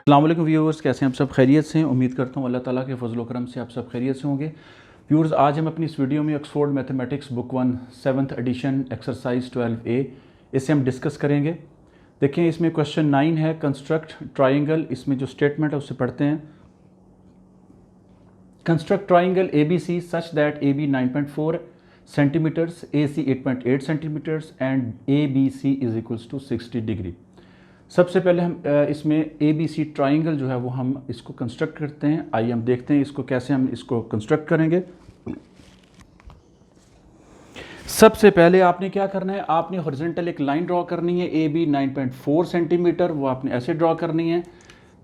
अस्सलाम वालेकुम व्यूअर्स, कैसे हैं आप सब? खैरियत से हैं? उम्मीद करता हूँ अल्लाह ताला के फजल करम से आप सब खैरियत से होंगे। व्यूअर्स, आज हम अपनी इस वीडियो में Oxford mathematics book 1 7th edition exercise 12A इसे हम डिस्कस करेंगे। देखें, इसमें क्वेश्चन 9 है, कंस्ट्रक्ट ट्राइंगल। इसमें जो स्टेटमेंट है उससे पढ़ते हैं। Construct triangle ABC such that AB 9.4 centimetres, AC 8.8 centimetres and ABC is equals to 60 degree. सबसे पहले हम इसमें ABC ट्राइंगल जो है वो हम इसको कंस्ट्रक्ट करते हैं। आइए हम देखते हैं इसको कैसे हम इसको कंस्ट्रक्ट करेंगे। सबसे पहले आपने क्या करना है, आपने हॉरिजॉन्टल एक लाइन ड्रॉ करनी है। AB 9.4 सेंटीमीटर, वो आपने ऐसे ड्रॉ करनी है।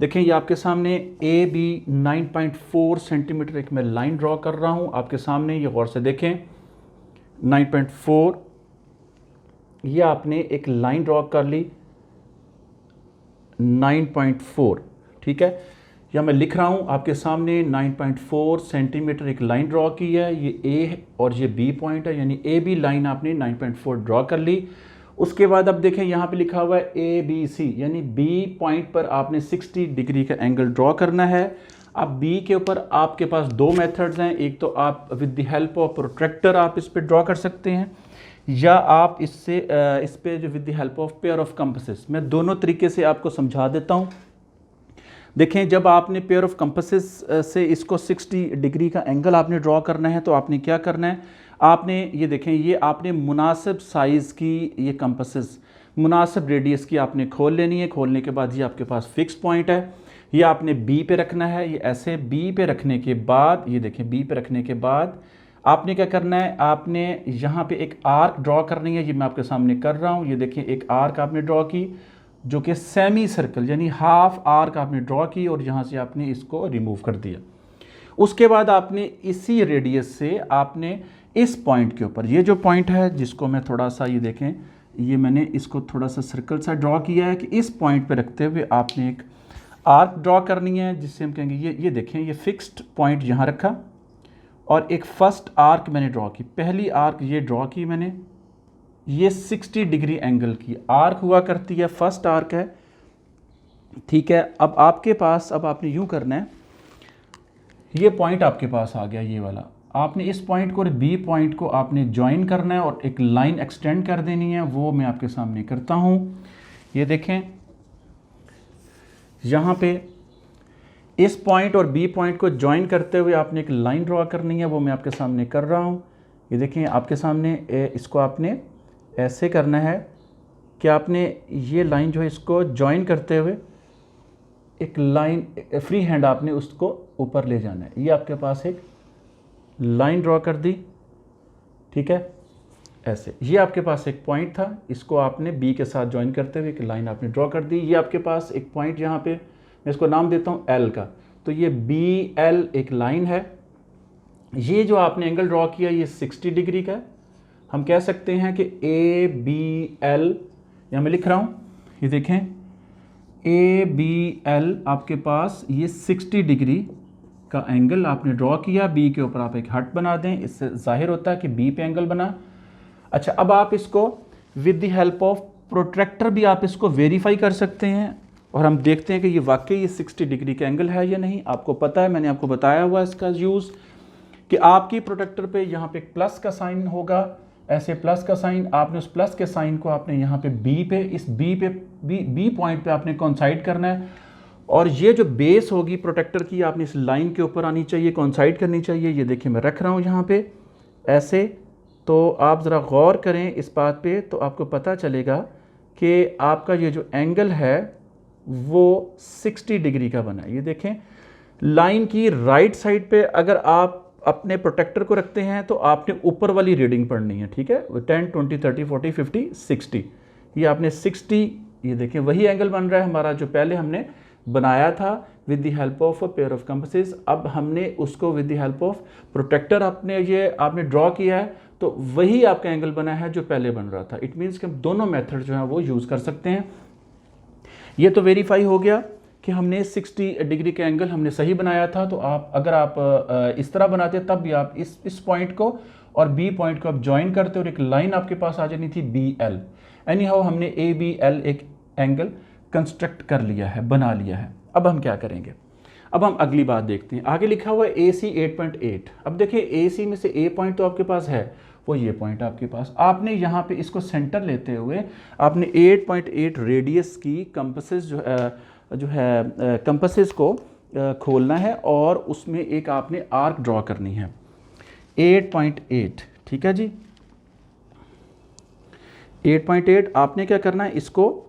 देखें, ये आपके सामने AB 9.4 सेंटीमीटर एक मैं लाइन ड्रॉ कर रहा हूँ आपके सामने। ये गौर से देखें, 9.4 ये आपने एक लाइन ड्रॉ कर ली 9.4, ठीक है। या मैं लिख रहा हूँ आपके सामने 9.4 सेंटीमीटर एक लाइन ड्रॉ की है। ये A और ये B पॉइंट है, यानी AB लाइन आपने 9.4 ड्रॉ कर ली। उसके बाद अब देखें, यहाँ पे लिखा हुआ है ABC, यानी B पॉइंट पर आपने 60 डिग्री का एंगल ड्रॉ करना है। अब B के ऊपर आपके पास दो मेथड्स हैं। एक तो आप with the help of protractor आप इस पर ड्रॉ कर सकते हैं, या आप इससे इस पे जो with the help of pair of compasses. मैं दोनों तरीके से आपको समझा देता हूँ। देखें, जब आपने पेयर ऑफ कंपासेस से इसको 60 डिग्री का एंगल आपने ड्रॉ करना है तो आपने क्या करना है, आपने ये देखें, ये आपने मुनासिब साइज़ की ये कंपासेस मुनासिब रेडियस की आपने खोल लेनी है। खोलने के बाद ये आपके पास फिक्स पॉइंट है, ये आपने B पे रखना है। ये ऐसे B पे रखने के बाद, ये देखें, B पे रखने के बाद आपने क्या करना है, आपने यहाँ पे एक आर्क ड्रॉ करनी है। ये मैं आपके सामने कर रहा हूँ। ये देखिए, एक आर्क आपने ड्रॉ की जो कि सेमी सर्कल यानी हाफ आर्क आपने ड्रॉ की और यहाँ से आपने इसको रिमूव कर दिया। उसके बाद आपने इसी रेडियस से आपने इस पॉइंट के ऊपर, ये जो पॉइंट है जिसको मैं थोड़ा सा, ये देखें, ये मैंने इसको थोड़ा सा सर्कल सा ड्रॉ किया है कि इस पॉइंट पर रखते हुए आपने एक आर्क ड्रॉ करनी है, जिससे हम कहेंगे ये देखें, ये फिक्स्ड पॉइंट यहाँ रखा और एक फर्स्ट आर्क मैंने ड्रॉ की। पहली आर्क ये ड्रॉ की मैंने, ये 60 डिग्री एंगल की आर्क हुआ करती है, फर्स्ट आर्क है, ठीक है। अब आपके पास, अब आपने यूं करना है, ये पॉइंट आपके पास आ गया, ये वाला। आपने इस पॉइंट को और B पॉइंट को आपने ज्वाइन करना है और एक लाइन एक्सटेंड कर देनी है। वो मैं आपके सामने करता हूं। ये देखें, यहाँ पे इस पॉइंट और B पॉइंट को ज्वाइन करते हुए आपने एक लाइन ड्रॉ करनी है। वो मैं आपके सामने कर रहा हूँ। ये देखें, आपके सामने इसको आपने ऐसे करना है कि आपने ये लाइन जो है इसको ज्वाइन करते हुए एक लाइन फ्री हैंड आपने उसको ऊपर ले जाना है। ये आपके पास एक लाइन ड्रॉ कर दी, ठीक है, ऐसे। ये आपके पास एक पॉइंट था, इसको आपने B के साथ ज्वाइन करते हुए एक लाइन आपने ड्रॉ कर दी। ये आपके पास एक पॉइंट, यहाँ पे मैं इसको नाम देता हूँ L का, तो ये BL एक लाइन है। ये जो आपने एंगल ड्रॉ किया ये 60 डिग्री का है। हम कह सकते हैं कि ABL, यहाँ मैं लिख रहा हूँ, ये देखें, ABL आपके पास ये 60 डिग्री का एंगल आपने ड्रॉ किया। B के ऊपर आप एक हट बना दें, इससे जाहिर होता है कि B पे एंगल बना। अच्छा, अब आप इसको with the help of protractor भी आप इसको वेरीफाई कर सकते हैं और हम देखते हैं कि ये वाकई ये 60 डिग्री का एंगल है या नहीं। आपको पता है, मैंने आपको बताया हुआ इसका यूज़ कि आपकी प्रोट्रैक्टर पे यहाँ पे एक प्लस का साइन होगा, ऐसे प्लस का साइन। आपने उस प्लस के साइन को आपने यहाँ पे B पे, इस B पॉइंट पे आपने कोइंसाइड करना है और ये जो बेस होगी प्रोट्रैक्टर की, आपने इस लाइन के ऊपर आनी चाहिए, कोइंसाइड करनी चाहिए। ये देखिए, मैं रख रहा हूँ यहाँ पे ऐसे। तो आप ज़रा गौर करें इस बात पे, तो आपको पता चलेगा कि आपका ये जो एंगल है वो 60 डिग्री का बना है। ये देखें, लाइन की राइट साइड पे अगर आप अपने प्रोटेक्टर को रखते हैं तो आपने ऊपर वाली रीडिंग पढ़नी है, ठीक है, 10 20 30 40 50 60। ये आपने 60, ये देखें, वही एंगल बन रहा है हमारा जो पहले हमने बनाया था with the help of a pair of compasses. अब हमने उसको with the help of protractor आपने ड्रॉ किया है, तो वही आपका एंगल बना है जो पहले बन रहा था। इट मीन्स कि हम दोनों मेथड जो है वो यूज़ कर सकते हैं। ये तो वेरीफाई हो गया कि हमने 60 डिग्री का एंगल हमने सही बनाया था। तो अगर आप इस तरह बनाते तब भी आप इस पॉइंट को और B पॉइंट को आप ज्वाइन करते और एक लाइन आपके पास आ जानी थी BL। एनी हाउ हमने ABL एक एंगल कंस्ट्रक्ट कर लिया है, बना लिया है। अब हम क्या करेंगे, अब हम अगली बात देखते हैं। आगे लिखा हुआ है AC 8.8। अब देखिए AC में से A पॉइंट तो आपके पास है, वो ये पॉइंट आपके पास, आपने यहाँ पे इसको सेंटर लेते हुए आपने 8.8 रेडियस की कंपसेस जो है कंपसेस को खोलना है और उसमें एक आपने आर्क ड्रॉ करनी है 8.8। ठीक है जी, 8.8 आपने क्या करना है, इसको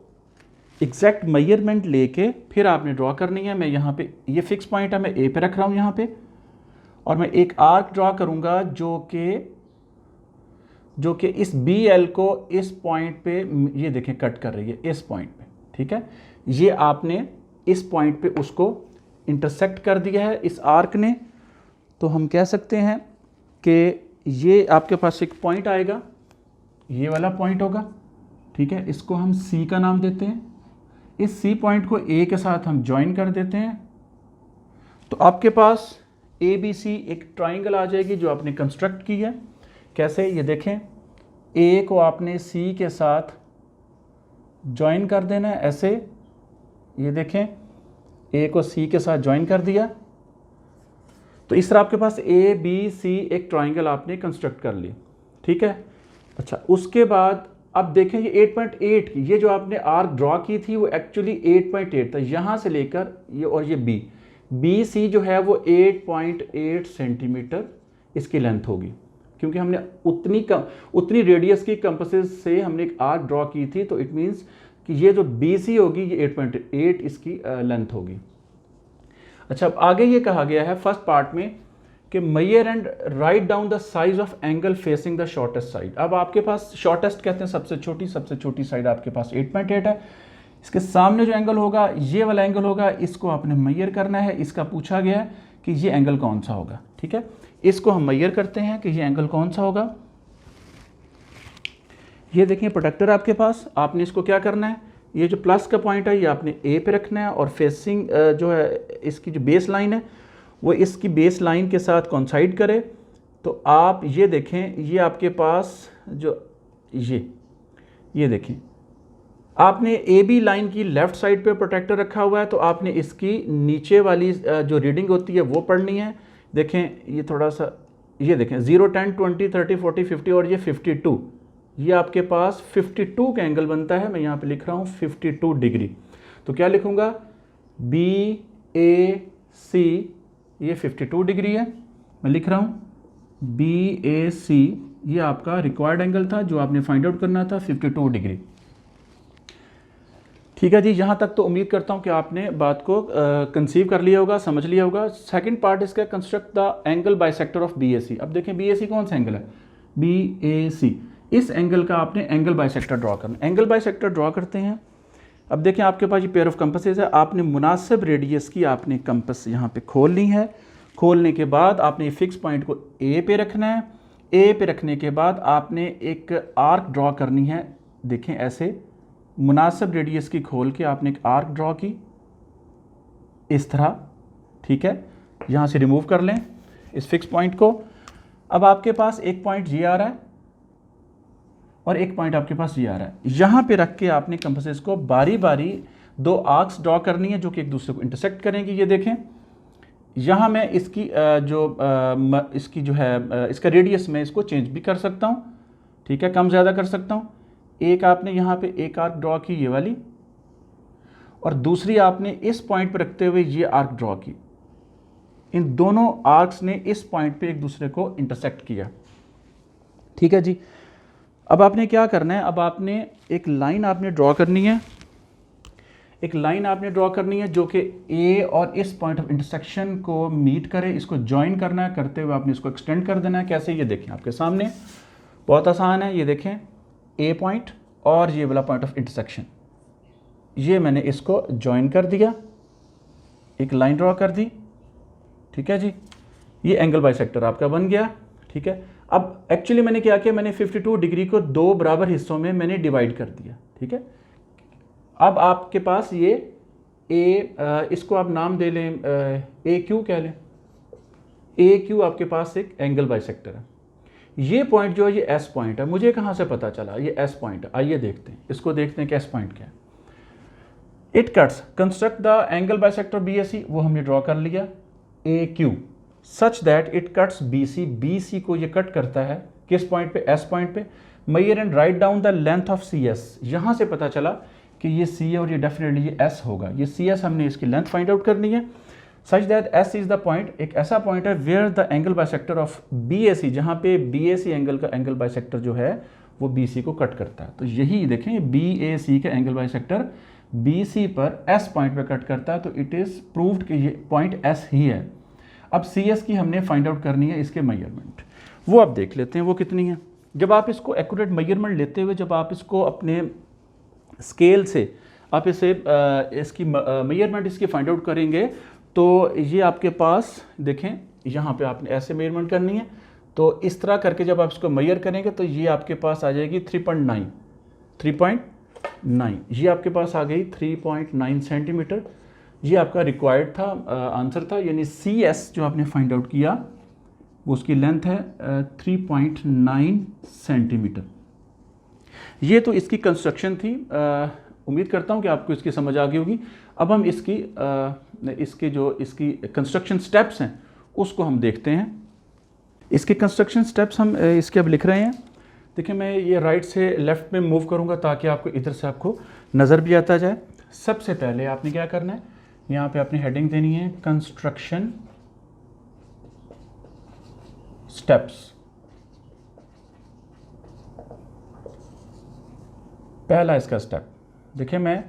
एग्जैक्ट मेजरमेंट लेके फिर आपने ड्रॉ करनी है। मैं यहाँ पे ये फिक्स पॉइंट है, मैं ए पे रख रहा हूँ यहाँ पे, और मैं एक आर्क ड्रॉ करूँगा जो कि इस BL को इस पॉइंट पे, ये देखें कट कर रही है इस पॉइंट पे। ठीक है, ये आपने इस पॉइंट पे उसको इंटरसेक्ट कर दिया है इस आर्क ने। तो हम कह सकते हैं कि ये आपके पास एक पॉइंट आएगा, ये वाला पॉइंट होगा। ठीक है, इसको हम C का नाम देते हैं। इस C पॉइंट को A के साथ हम ज्वाइन कर देते हैं, तो आपके पास ABC एक ट्राइंगल आ जाएगी जो आपने कंस्ट्रक्ट की है। कैसे, ये देखें, A को आपने C के साथ ज्वाइन कर देना है ऐसे, ये देखें A को C के साथ ज्वाइन कर दिया, तो इस तरह आपके पास ABC एक ट्राइंगल आपने कंस्ट्रक्ट कर ली। ठीक है, अच्छा उसके बाद अब देखें ये 8.8 की ये जो आपने आर्क ड्रॉ की थी वो एक्चुअली 8.8 था, यहाँ से लेकर ये और ये BC जो है वो 8.8 सेंटीमीटर इसकी लेंथ होगी, क्योंकि हमने उतनी रेडियस की कंपसेस से हमने एक आर्क ड्रॉ की थी। तो इट मीन्स कि ये जो BC होगी ये 8.8 इसकी लेंथ होगी। अच्छा, अब आगे ये कहा गया है फर्स्ट पार्ट में कि measure and write down the size of angle facing the shortest side. अब आपके पास शॉर्टेस्ट कहते हैं सबसे छोटी साइड आपके पास 8.8 है। इसके सामने जो एंगल होगा ये वाला एंगल होगा, इसको आपने मेजर करना है। इसका पूछा गया है कि ये एंगल कौन सा होगा। ठीक है, इसको हम मेजर करते हैं कि ये एंगल कौन सा होगा। ये देखिए प्रोटेक्टर आपके पास, आपने इसको क्या करना है, ये जो प्लस का पॉइंट है ये आपने A पे रखना है, और फेसिंग जो है इसकी जो बेस लाइन है वो इसकी बेस लाइन के साथ कोइंसाइड करे। तो आप ये देखें, ये आपके पास जो ये देखें, आपने AB लाइन की लेफ़्ट साइड पे प्रोटेक्टर रखा हुआ है, तो आपने इसकी नीचे वाली जो रीडिंग होती है वो पढ़नी है। देखें ये थोड़ा सा, ये देखें 0, 10, 20, 30, 40, 50 और ये 52, ये आपके पास 52 का एंगल बनता है। मैं यहाँ पे लिख रहा हूँ 52 डिग्री। तो क्या लिखूँगा, BAC, ये 52 डिग्री है। मैं लिख रहा हूँ BAC, ये आपका रिक्वायर्ड एंगल था जो आपने फाइंड आउट करना था, 52 डिग्री। ठीक है जी, यहाँ तक तो उम्मीद करता हूँ कि आपने बात को कंसीव कर लिया होगा, समझ लिया होगा। सेकंड पार्ट इसका, construct the angle bisector of BAC। अब देखें BAC कौन सा एंगल है, BAC, इस एंगल का आपने एंगल बाइसेक्टर ड्रॉ करना। एंगल बाइसेक्टर ड्रॉ करते हैं। अब देखें आपके पास ये पेयर ऑफ कंपसेस है, आपने मुनासिब रेडियस की आपने कंपस यहाँ पे खोलनी है। खोलने के बाद आपने फिक्स पॉइंट को A पे रखना है। A पे रखने के बाद आपने एक आर्क ड्रॉ करनी है। देखें ऐसे मुनासिब रेडियस की खोल के आपने एक आर्क ड्रॉ की इस तरह। ठीक है, यहाँ से रिमूव कर लें इस फिक्स पॉइंट को। अब आपके पास एक पॉइंट ये आ रहा है और एक पॉइंट आपके पास ये आ रहा है। यहाँ पे रख के आपने कंपसेस को बारी बारी दो आर्क्स ड्रॉ करनी है जो कि एक दूसरे को इंटरसेक्ट करेंगी। ये देखें, यहाँ मैं इसकी इसकी जो है इसका रेडियस मैं इसको चेंज भी कर सकता हूँ। ठीक है, कम ज़्यादा कर सकता हूँ। एक आपने यहाँ पे एक आर्क ड्रॉ की ये वाली, और दूसरी आपने इस पॉइंट पे रखते हुए ये आर्क ड्रॉ की। इन दोनों आर्क्स ने इस पॉइंट पे एक दूसरे को इंटरसेक्ट किया। ठीक है जी, अब आपने क्या करना है, अब आपने एक लाइन आपने ड्रॉ करनी है। एक लाइन आपने ड्रॉ करनी है जो कि A और इस पॉइंट ऑफ इंटरसेक्शन को मीट करे, इसको ज्वाइन करना है। करते हुए आपने इसको एक्सटेंड कर देना है। कैसे, ये देखें आपके सामने, बहुत आसान है। ये देखें A पॉइंट और ये वाला पॉइंट ऑफ इंटरसेक्शन, ये मैंने इसको ज्वाइन कर दिया, एक लाइन ड्रॉ कर दी। ठीक है जी, ये एंगल बाइसेक्टर आपका बन गया। ठीक है, अब एक्चुअली मैंने क्या किया, मैंने 52 डिग्री को दो बराबर हिस्सों में मैंने डिवाइड कर दिया। ठीक है, अब आपके पास ये इसको आप नाम दे लें, AQ कह लें। AQ आपके पास एक एंगल बाइसेक्टर है। ये पॉइंट जो है ये S पॉइंट है। मुझे कहाँ से पता चला ये S पॉइंट है? आइए देखते हैं, इसको देखते हैं कि S पॉइंट क्या है। It cuts, construct the angle bisector BAC, वो हमने ड्रॉ कर लिया AQ, such that it cuts BC, BC को ये कट करता है किस पॉइंट पे, S पॉइंट पे। Measure and write down the length of CS, यहाँ से पता चला कि ये C है और ये डेफिनेटली ये S होगा, ये CS हमने इसकी लेंथ फाइंड आउट करनी है। Such that S is the point, एक ऐसा पॉइंट है where the angle bisector of BAC, जहाँ पे BAC एंगल का एंगल बाइसेक्टर जो है वो BC को कट करता है। तो यही देखें BAC का एंगल बाइसेक्टर BC पर S पॉइंट पे कट करता है, तो इट इज़ प्रूव्ड कि ये पॉइंट S ही है। अब CS की हमने फाइंड आउट करनी है इसके मेजरमेंट, वो आप देख लेते हैं वो कितनी है। जब आप इसको एक्यूरेट मेजरमेंट लेते हुए, जब आप इसको अपने स्केल से आप इसे इसकी मेजरमेंट इसकी फाइंड आउट करेंगे, तो ये आपके पास देखें यहाँ पे आपने ऐसे मेजरमेंट करनी है, तो इस तरह करके जब आप इसको मेजर करेंगे तो ये आपके पास आ जाएगी 3.9, ये आपके पास आ गई 3.9 सेंटीमीटर। ये आपका रिक्वायर्ड था आंसर था, यानी CS जो आपने फाइंड आउट किया वो उसकी लेंथ है 3.9 सेंटीमीटर। ये तो इसकी कंस्ट्रक्शन थी, उम्मीद करता हूँ कि आपको इसकी समझ आ गई होगी। अब हम इसकी जो इसकी कंस्ट्रक्शन स्टेप्स हैं उसको हम देखते हैं। इसके कंस्ट्रक्शन स्टेप्स हम इसके अब लिख रहे हैं। देखिए मैं ये राइट से लेफ़्ट में मूव करूँगा ताकि आपको इधर से आपको नज़र भी आता जाए। सबसे पहले आपने क्या करना है, यहाँ पे आपने हेडिंग देनी है कंस्ट्रक्शन स्टेप्स। पहला इसका स्टेप, देखिए मैं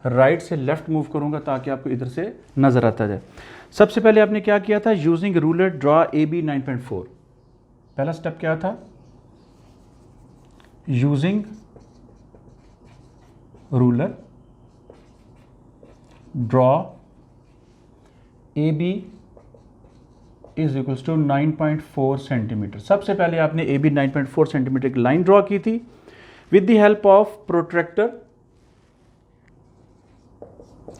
राइट से लेफ्ट मूव करूंगा ताकि आपको इधर से नजर आता जाए। सबसे पहले आपने क्या किया था, यूजिंग रूलर ड्रॉ AB 9.4। पहला स्टेप क्या था, using ruler draw AB is equals to 9.4 centimetre. सबसे पहले आपने AB 9.4 सेंटीमीटर की लाइन ड्रॉ की थी with the help of protractor.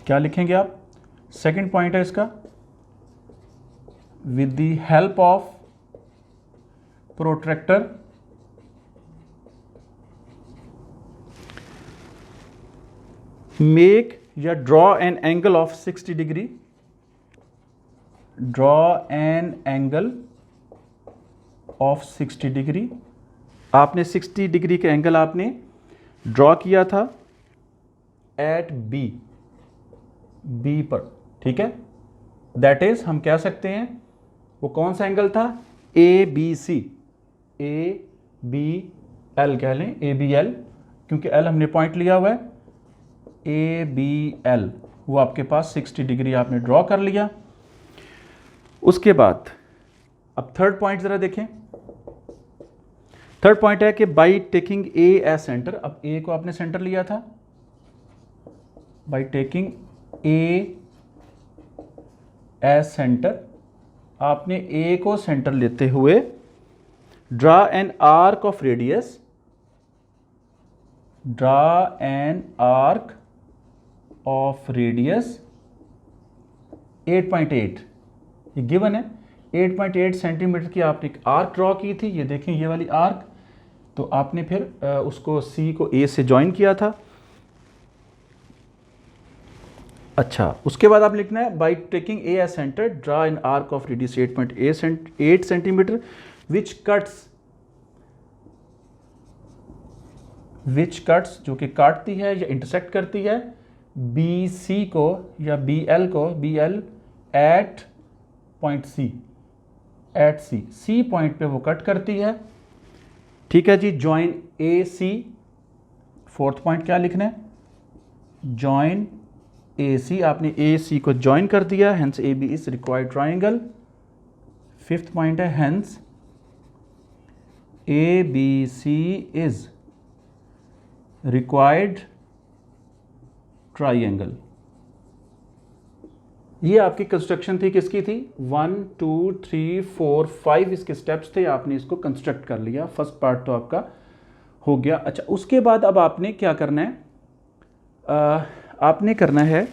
क्या लिखेंगे आप, सेकंड पॉइंट है इसका, with the help of protractor make या draw an angle of 60 degree, draw an angle of 60 degree. आपने 60 डिग्री का एंगल आपने ड्रॉ किया था एट बी पर, ठीक है। दैट इज हम कह सकते हैं वो कौन सा एंगल था, ABC, ABL कह लें, ABL, क्योंकि L हमने पॉइंट लिया हुआ है, ABL वो आपके पास 60 डिग्री आपने ड्रॉ कर लिया। उसके बाद अब थर्ड पॉइंट जरा देखें। थर्ड पॉइंट है कि by taking A as centre, अब A को आपने सेंटर लिया था, by taking A as centre, आपने A को सेंटर लेते हुए draw an arc of radius, draw an arc of radius 8.8, ये गिवन है 8.8 सेंटीमीटर की आपने एक आर्क ड्रॉ की थी, ये देखें ये वाली आर्क। तो आपने फिर उसको C को A से ज्वाइन किया था। अच्छा, उसके बाद आप लिखना है by taking A as centre draw an arc of radius 8.8 centimetre which cuts जो कि काटती है या इंटरसेक्ट करती है BC को या BL at point C point पे वो कट करती है, ठीक है जी। ज्वाइन AC, फोर्थ पॉइंट क्या लिखना है, ज्वाइन AC, आपने AC को ज्वाइन कर दिया, hence AB is required triangle. Fifth point है hence ABC is required triangle. ये आपकी कंस्ट्रक्शन थी, किसकी थी, 1 2 3 4 5 इसके स्टेप्स थे, आपने इसको कंस्ट्रक्ट कर लिया। फर्स्ट पार्ट तो आपका हो गया। अच्छा, उसके बाद अब आपने क्या करना है, आपने करना है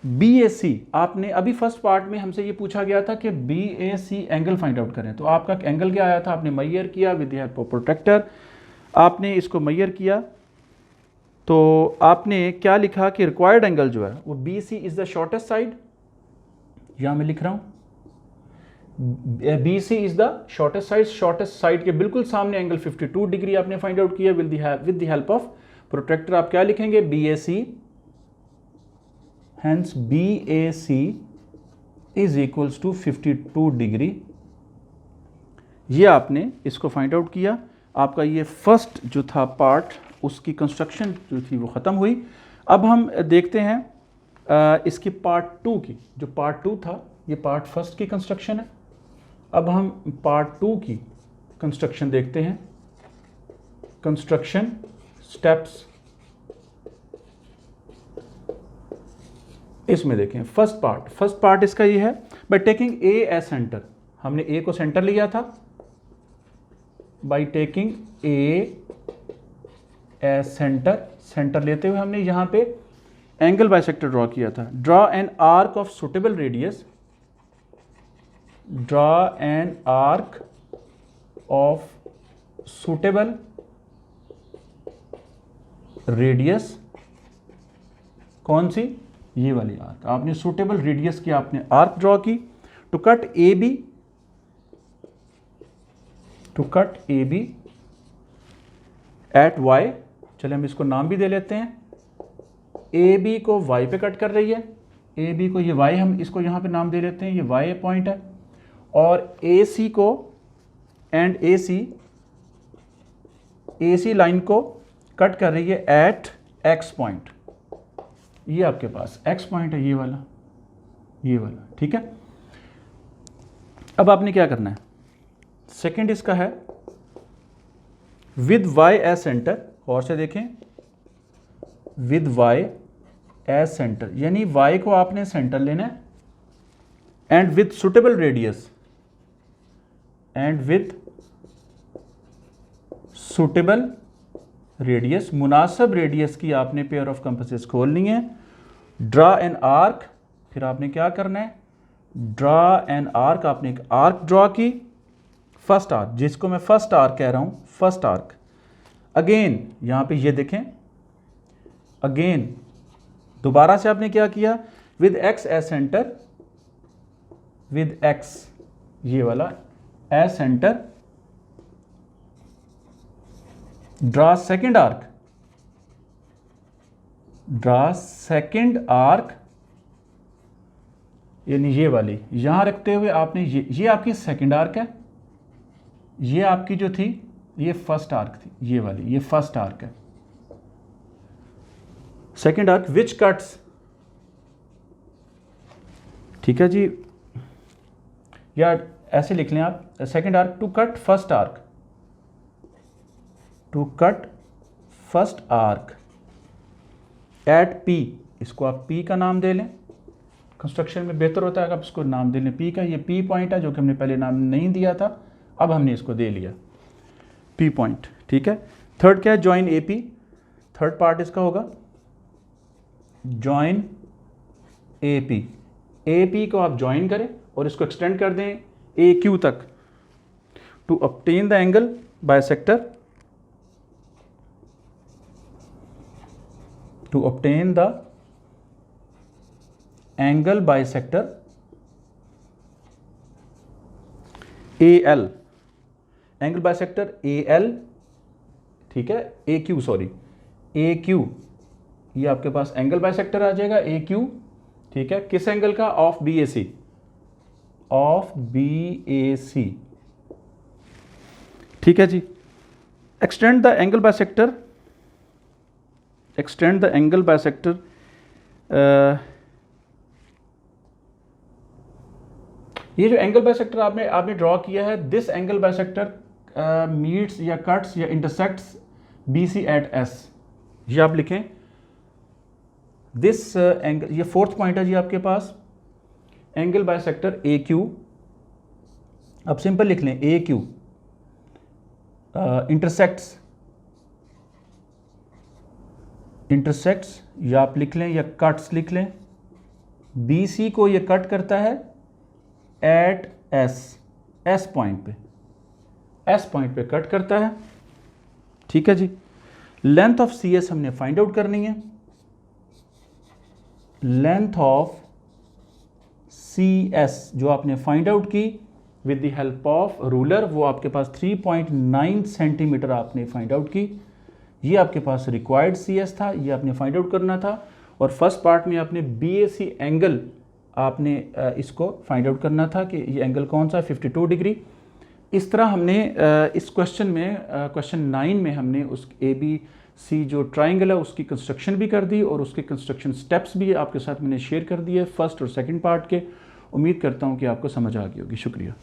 BAC। आपने अभी फर्स्ट पार्ट में हमसे ये पूछा गया था कि BAC एंगल फाइंड आउट करें, तो आपका एंगल क्या आया था, आपने मेजर किया with the help of protractor, आपने इसको मेजर किया तो आपने क्या लिखा कि रिक्वायर्ड एंगल जो है वो B C is the shortest side, यहाँ मैं लिख रहा हूँ B C is the shortest side के बिल्कुल सामने एंगल 52 डिग्री आपने फाइंड आउट किया with the help of protractor. आप क्या लिखेंगे, B A C, hence B A C is equals to 52 degree. ये आपने इसको फाइंड आउट किया। आपका ये फर्स्ट जो था पार्ट, उसकी कंस्ट्रक्शन जो थी वो ख़त्म हुई। अब हम देखते हैं इसकी पार्ट 2 की। जो पार्ट 2 था ये पार्ट फर्स्ट की कंस्ट्रक्शन है। अब हम पार्ट 2 की कंस्ट्रक्शन देखते हैं। कंस्ट्रक्शन स्टेप्स, इसमें देखें फर्स्ट पार्ट इसका ये है, by taking A as centre. हमने ए को सेंटर लिया था, by taking A as centre लेते हुए हमने यहाँ पे एंगल बाइसेक्टर ड्रॉ किया था। Draw an arc of suitable radius, draw an arc of suitable radius, कौन सी, ये वाली आर्क। आपने सुटेबल रेडियस की आपने आर्क ड्रॉ की to cut A B, at Y. चले हम इसको नाम भी दे लेते हैं, ए बी को वाई पे कट कर रही है, ए बी को ये वाई, हम इसको यहाँ पे नाम दे लेते हैं, ये वाई पॉइंट है। और ए सी को एंड ए सी लाइन को कट कर रही है एट एक्स पॉइंट। ये आपके पास एक्स पॉइंट है, ये वाला, ठीक है। अब आपने क्या करना है, सेकंड इसका है विद वाई एज सेंटर, और से देखें, विद वाई एज सेंटर, यानी वाई को आपने सेंटर लेना है, एंड विद सुटेबल रेडियस, मुनासिब रेडियस की आपने पेयर ऑफ कंपासेस खोलनी है। ड्रा एन आर्क, फिर आपने क्या करना है, ड्रा एन आर्क, आपने एक आर्क ड्रॉ की, फर्स्ट आर्क, जिसको मैं फर्स्ट आर्क कह रहा हूं, फर्स्ट आर्क। अगेन यहां पे ये देखें, अगेन दोबारा से आपने क्या किया, with X as centre, with X ये वाला as centre, draw second arc, यानी ये वाली यहां रखते हुए आपने ये आपकी सेकेंड आर्क है, ये आपकी जो थी ये फर्स्ट आर्क थी, ये वाली ये फर्स्ट आर्क है। सेकेंड आर्क विच कट्स, ठीक है जी, या ऐसे लिख लें आप, second arc to cut first arc, at P, इसको आप पी का नाम दे लें, कंस्ट्रक्शन में बेहतर होता है अगर आप इसको नाम दे लें पी का। ये पी पॉइंट है जो कि हमने पहले नाम नहीं दिया था, अब हमने इसको दे लिया पी पॉइंट, ठीक है। थर्ड क्या है, join A P, third part इसका होगा ज्वाइन ए पी को आप ज्वाइन करें और इसको एक्सटेंड कर दें ए क्यू तक, to obtain the angle bisector, to obtain the angle bisector AL, angle bisector AL, ठीक है, AQ, सॉरी AQ, ये आपके पास एंगल बाइसेक्टर आ जाएगा AQ, ठीक है, किस एंगल का, ऑफ BAC, ठीक है जी। एक्सटेंड द एंगल बाइसेक्टर, ये जो एंगल बाइसेक्टर आपने ड्रॉ किया है, दिस एंगल बाइसेक्टर मीट्स या कट्स या इंटरसेक्ट्स BC एट S, ये आप लिखें, दिस एंगल, ये फोर्थ पॉइंट है जी आपके पास, एंगल बाइसेक्टर AQ, अब सिंपल लिख लें AQ इंटरसेक्ट्स, या आप लिख लें या कट्स लिख लें, BC को ये कट करता है एट S पॉइंट पे कट करता है, ठीक है जी। लेंथ ऑफ सी एस हमने फाइंड आउट करनी है। लेंथ ऑफ सी एस जो आपने फाइंड आउट की with the help of ruler, वो आपके पास 3.9 सेंटीमीटर आपने फाइंड आउट की। ये आपके पास रिक्वायर्ड सी एस था, ये आपने फाइंड आउट करना था। और फर्स्ट पार्ट में आपने बी ए सी एंगल आपने इसको फाइंड आउट करना था कि ये एंगल कौन सा है, 52 डिग्री। इस तरह हमने इस क्वेश्चन में क्वेश्चन 9 में हमने उस ए बी सी जो ट्राइंगल है उसकी कंस्ट्रक्शन भी कर दी और उसके कंस्ट्रक्शन स्टेप्स भी आपके साथ मैंने शेयर कर दिए फर्स्ट और सेकंड पार्ट के। उम्मीद करता हूँ कि आपको समझ आ गई होगी। शुक्रिया।